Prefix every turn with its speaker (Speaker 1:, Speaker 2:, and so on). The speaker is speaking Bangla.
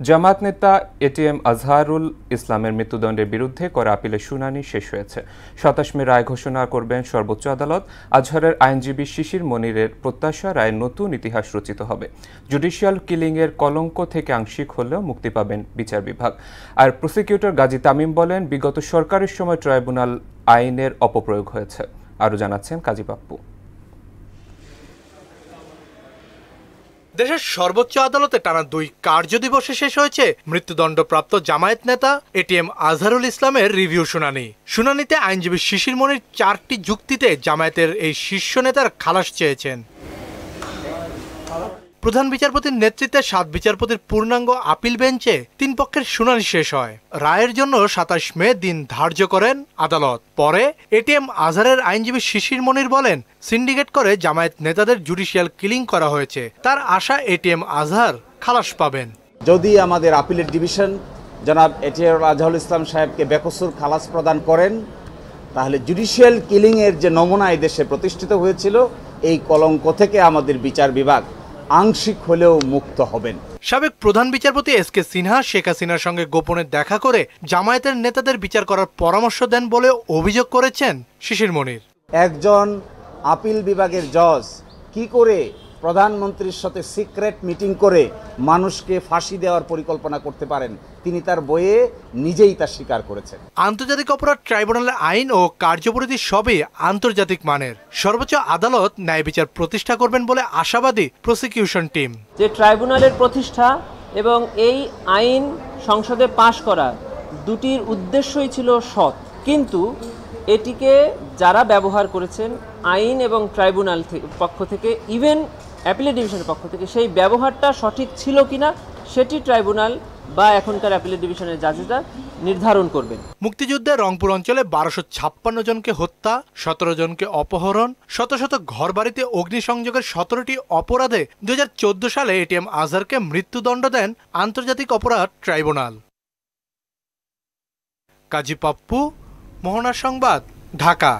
Speaker 1: জামায়াত নেতা এটিএম আজহারুল ইসলামের মৃত্যুদণ্ডের বিরুদ্ধে করা আপিলের শুনানি শেষ হয়েছে। ২৭ মে রায় ঘোষণা করবেন সর্বোচ্চ আদালত। আজহারের আইনজীবী শিশির মনিরের প্রত্যাশা রায়ে নতুন ইতিহাস রচিত হবে। জুডিশিয়াল কিলিংয়ের কলঙ্ক থেকে আংশিক হলেও মুক্তি পাবেন বিচার বিভাগ। আর প্রসিকিউটর গাজী তামিম বলেন, বিগত সরকারের সময় ট্রাইব্যুনাল আইনের অপপ্রয়োগ হয়েছে। আরও জানাচ্ছেন কাজী পাপ্পু।
Speaker 2: দেশের সর্বোচ্চ আদালতে টানা ২ কার্যদিবসে শেষ হয়েছে মৃত্যুদণ্ডপ্রাপ্ত জামায়াত নেতা এটিএম আজহারুল ইসলামের রিভিউ শুনানি। শুনানিতে আইনজীবী শিশির মনির ৪টি যুক্তিতে জামায়াতের এই শীর্ষ নেতার খালাস চেয়েছেন। প্রধান বিচারপতির নেতৃত্বে ৭ বিচারপতির পূর্ণাঙ্গ আপিল বেঞ্চে ৩ পক্ষের শুনানি শেষ হয়। রায়ের জন্য ২৭ মে দিন ধার্য করেন আদালত। পরে এটিএম আজহারের আইনজীবী শিশির মনির বলেন, সিন্ডিকেট করে জামায়াত নেতাদের জুডিশিয়াল কিলিং করা হয়েছে। তার আশা এটিএম আজহার খালাস পাবেন।
Speaker 3: যদি আমাদের আপিলের ডিভিশন জনাব এটিএম আজহারুল ইসলাম সাহেবকে বেকসুর খালাস প্রদান করেন, তাহলে জুডিশিয়াল কিলিংয়ের যে নমুনা এই দেশে প্রতিষ্ঠিত হয়েছিল, এই কলঙ্ক থেকে আমাদের বিচার বিভাগ আংশিক হলেও মুক্ত হবেন।
Speaker 2: সাবেক প্রধান বিচারপতি এসকে সিনহা শেখ হাসিনার সঙ্গে গোপনে দেখা করে জামায়াতের নেতাদের বিচার করার পরামর্শ দেন বলে অভিযোগ করেছেন শিশির মনির।
Speaker 3: একজন আপিল বিভাগের জজ কি করে প্রধানমন্ত্রীর সাথে সিক্রেট মিটিং করে মানুষকে ফাঁসি দেওয়ার পরিকল্পনা করতে পারেন, তিনি তার বইয়ে নিজেই তা স্বীকার করেছেন।
Speaker 2: আন্তর্জাতিক অপরাধ ট্রাইব্যুনালের আইন ও কার্যপরিধি সবই আন্তর্জাতিক মানের। সর্বোচ্চ আদালত ন্যায় বিচার প্রতিষ্ঠা করবেন বলে আশাবাদী প্রসিকিউশন টিম।
Speaker 4: যে ট্রাইব্যুনালের প্রতিষ্ঠা এবং এই আইন সংসদে পাশ করা, দুটির উদ্দেশ্যই ছিল সৎ, কিন্তু এটিকে যারা ব্যবহার করেছেন আইন এবং ট্রাইব্যুনাল পক্ষ থেকে, ইভেন অ্যাপিলেট ডিভিশনের পক্ষ থেকে, সেই ব্যবহারটা সঠিক ছিল কিনা সেটি ট্রাইব্যুনাল বা এখনকার অ্যাপিলেট ডিভিশনের জাজেরা নির্ধারণ করবেন।
Speaker 2: মুক্তিযুদ্ধে রংপুর অঞ্চলে ১২৫৬ জনকে হত্যা, ১৭ জনকে অপহরণ, শত শত ঘরবাড়িতে অগ্নিসংযোগের ১৭টি অপরাধে ২০১৪ সালে এটিএম আজহারকে মৃত্যুদণ্ড দেন আন্তর্জাতিক অপরাধ ট্রাইব্যুনাল। কাজী পাপ্পু, মোহনা সংবাদ, ঢাকা।